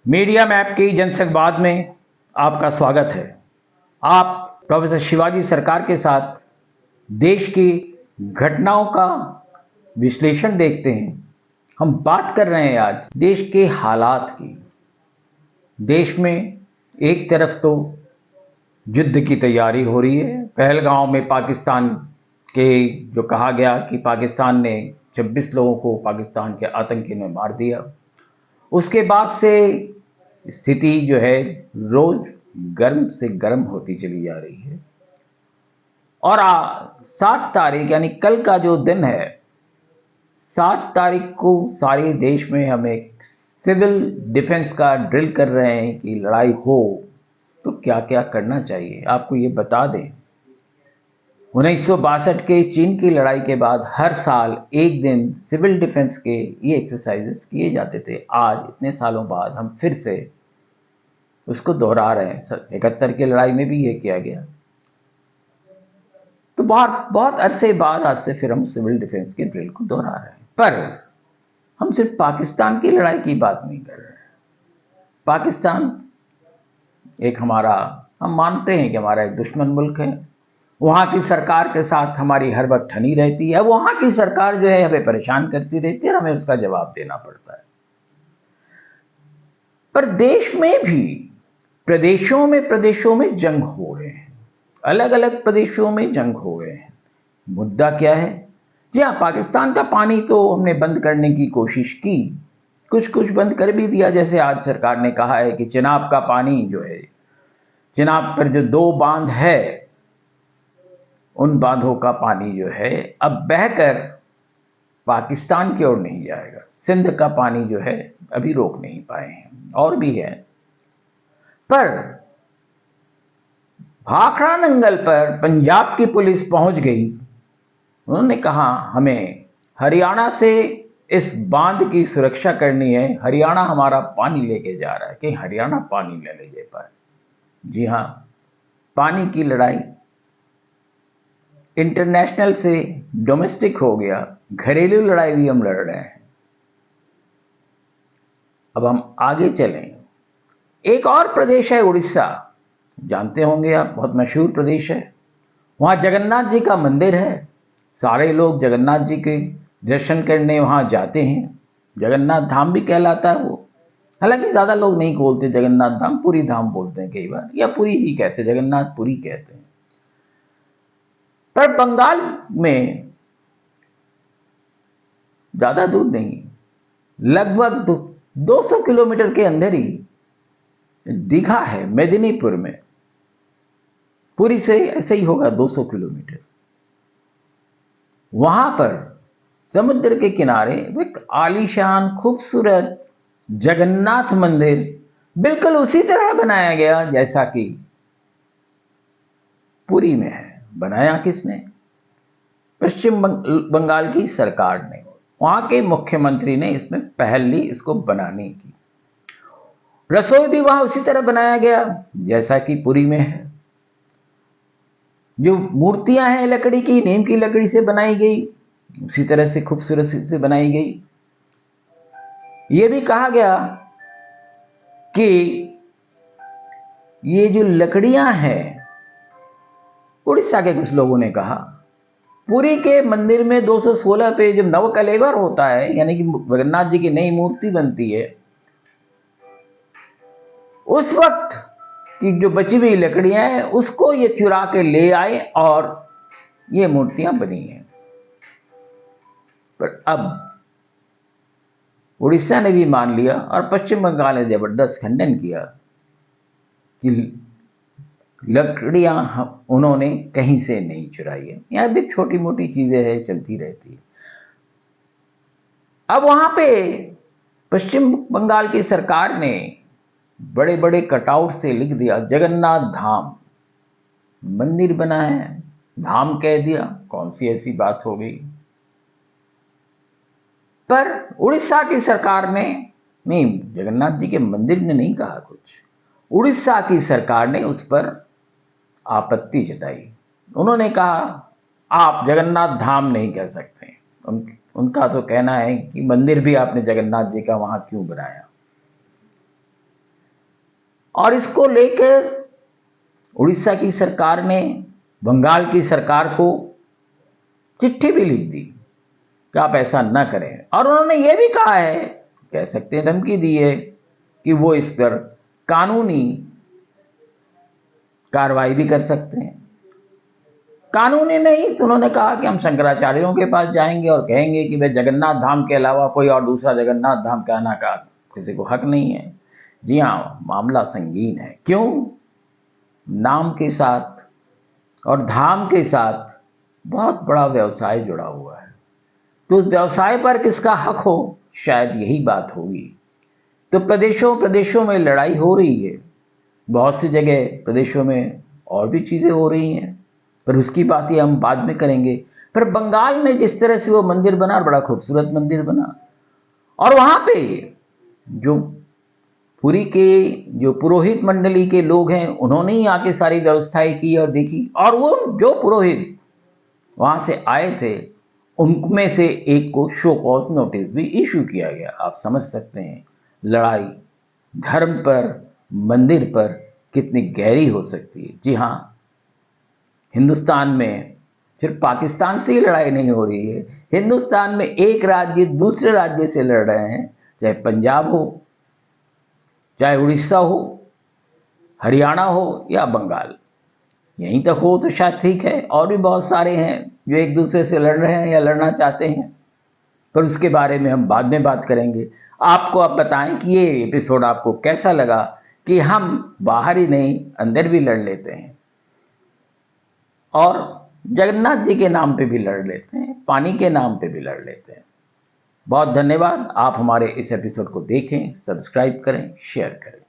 Media map की जनसंवाद में आपका स्वागत है। आप प्रोफेसर शिवाजी सरकार के साथ देश की घटनाओं का विश्लेषण देखते हैं। हम बात कर रहे हैं आज देश के हालात की। देश में एक तरफ तो युद्ध की तैयारी हो रही है। पहलगांव में पाकिस्तान के जो कहा गया कि पाकिस्तान ने 26 लोगों को पाकिस्तान के आतंकी ने मार दिया, उसके बाद से स्थिति जो है रोज गर्म से गर्म होती चली जा रही है। और 7 तारीख यानी कल का जो दिन है, 7 तारीख को सारे देश में हम एक सिविल डिफेंस का ड्रिल कर रहे हैं कि लड़ाई हो तो क्या क्या करना चाहिए। आपको ये बता दें, 1962 के चीन की लड़ाई के बाद हर साल एक दिन सिविल डिफेंस के ये एक्सरसाइजेस किए जाते थे। आज इतने सालों बाद हम फिर से उसको दोहरा रहे हैं। 71 की लड़ाई में भी ये किया गया। तो बहुत बहुत अरसे बाद आज से फिर हम सिविल डिफेंस के ड्रिल को दोहरा रहे हैं। पर हम सिर्फ पाकिस्तान की लड़ाई की बात नहीं कर रहे हैं। पाकिस्तान एक हमारा, हम मानते हैं कि हमारा एक दुश्मन मुल्क है। वहाँ की सरकार के साथ हमारी हर वक्त ठनी रहती है। वहाँ की सरकार जो है हमें परेशान करती रहती है और हमें उसका जवाब देना पड़ता है। पर देश में भी प्रदेशों में जंग हो रहे हैं। अलग अलग प्रदेशों में जंग हो रहे हैं। मुद्दा क्या है? जी हाँ, पाकिस्तान का पानी तो हमने बंद करने की कोशिश की, कुछ कुछ बंद कर भी दिया। जैसे आज सरकार ने कहा है कि चिनाब का पानी जो है, चिनाब पर जो 2 बांध है, उन बांधों का पानी जो है अब बहकर पाकिस्तान की ओर नहीं जाएगा। सिंध का पानी जो है अभी रोक नहीं पाए हैं। और भी है। पर भाखड़ा नंगल पर पंजाब की पुलिस पहुंच गई। उन्होंने कहा हमें हरियाणा से इस बांध की सुरक्षा करनी है। हरियाणा हमारा पानी लेके जा रहा है कि हरियाणा पानी न ले पाए। जी हाँ, पानी की लड़ाई इंटरनेशनल से डोमेस्टिक हो गया। घरेलू लड़ाई भी हम लड़ रहे हैं। अब हम आगे चलें। एक और प्रदेश है उड़ीसा, जानते होंगे आप, बहुत मशहूर प्रदेश है। वहाँ जगन्नाथ जी का मंदिर है। सारे लोग जगन्नाथ जी के दर्शन करने वहाँ जाते हैं। जगन्नाथ धाम भी कहलाता है वो। हालांकि ज़्यादा लोग नहीं बोलते जगन्नाथ धाम, पुरी धाम बोलते हैं कई बार, या पुरी ही कहते हैं, जगन्नाथ पुरी कहते हैं। पर बंगाल में ज़्यादा दूर नहीं, लगभग 200 किलोमीटर के अंदर ही दीघा है, मेदिनीपुर में। पुरी से ऐसे ही होगा 200 किलोमीटर। वहां पर समुद्र के किनारे एक आलीशान खूबसूरत जगन्नाथ मंदिर बिल्कुल उसी तरह बनाया गया जैसा कि पुरी में है। बनाया किसने? पश्चिम बंगाल की सरकार ने। वहां के मुख्यमंत्री ने इसमें पहल ली इसको बनाने की। रसोई भी वहां उसी तरह बनाया गया जैसा कि पुरी में है। जो मूर्तियां हैं लकड़ी की, नीम की लकड़ी से बनाई गई, उसी तरह से खूबसूरत से बनाई गई। ये भी कहा गया कि ये जो लकड़ियां हैं, उड़ीसा के कुछ लोगों ने कहा, पुरी के मंदिर में 216 पे जब नवकलेवर होता है, यानी कि जगन्नाथ जी की नई मूर्ति बनती है, उस वक्त की जो बची हुई लकड़ियां हैं उसको ये चुरा के ले आए और ये मूर्तियां बनी हैं। पर अब उड़ीसा ने भी मान लिया और पश्चिम बंगाल ने जबरदस्त खंडन किया कि लकड़ियां उन्होंने कहीं से नहीं चुराई है। यहां भी छोटी मोटी चीजें हैं, चलती रहती है। अब वहां पे पश्चिम बंगाल की सरकार ने बड़े बड़े कटआउट से लिख दिया जगन्नाथ धाम। मंदिर बना है, धाम कह दिया, कौन सी ऐसी बात हो गई। पर उड़ीसा की सरकार ने नहीं, जगन्नाथ जी के मंदिर ने नहीं कहा कुछ। उड़ीसा की सरकार ने उस पर आपत्ति जताई। उन्होंने कहा आप जगन्नाथ धाम नहीं कह सकते। उनका तो कहना है कि मंदिर भी आपने जगन्नाथ जी का वहां क्यों बनाया। और इसको लेकर उड़ीसा की सरकार ने बंगाल की सरकार को चिट्ठी भी लिख दी कि आप ऐसा न करें। और उन्होंने ये भी कहा है, कह सकते हैं धमकी दी है, कि वो इस पर कानूनी कार्रवाई भी कर सकते हैं। कानूनी नहीं तो उन्होंने कहा कि हम शंकराचार्यों के पास जाएंगे और कहेंगे कि भाई जगन्नाथ धाम के अलावा कोई और दूसरा जगन्नाथ धाम कहना का किसी को हक नहीं है। जी हाँ, मामला संगीन है। क्यों? नाम के साथ और धाम के साथ बहुत बड़ा व्यवसाय जुड़ा हुआ है, तो उस व्यवसाय पर किसका हक हो, शायद यही बात होगी। तो प्रदेशों प्रदेशों में लड़ाई हो रही है, बहुत सी जगह प्रदेशों में और भी चीज़ें हो रही हैं, पर उसकी बात ही हम बाद में करेंगे। पर बंगाल में जिस तरह से वो मंदिर बना, बड़ा खूबसूरत मंदिर बना, और वहाँ पे जो पुरी के जो पुरोहित मंडली के लोग हैं उन्होंने ही आके सारी व्यवस्थाएं की और देखी, और वो जो पुरोहित वहाँ से आए थे उनमें से एक को शो कॉज नोटिस भी इशू किया गया। आप समझ सकते हैं लड़ाई धर्म पर, मंदिर पर कितनी गहरी हो सकती है। जी हाँ, हिंदुस्तान में सिर्फ पाकिस्तान से ही लड़ाई नहीं हो रही है, हिंदुस्तान में एक राज्य दूसरे राज्य से लड़ रहे हैं, चाहे पंजाब हो, चाहे उड़ीसा हो, हरियाणा हो या बंगाल। यहीं तक हो तो शायद ठीक है, और भी बहुत सारे हैं जो एक दूसरे से लड़ रहे हैं या लड़ना चाहते हैं, पर उसके बारे में हम बाद में बात करेंगे। आपको अब बताएं कि ये एपिसोड आपको कैसा लगा, कि हम बाहर ही नहीं अंदर भी लड़ लेते हैं, और जगन्नाथ जी के नाम पे भी लड़ लेते हैं, पानी के नाम पे भी लड़ लेते हैं। बहुत धन्यवाद। आप हमारे इस एपिसोड को देखें, सब्सक्राइब करें, शेयर करें।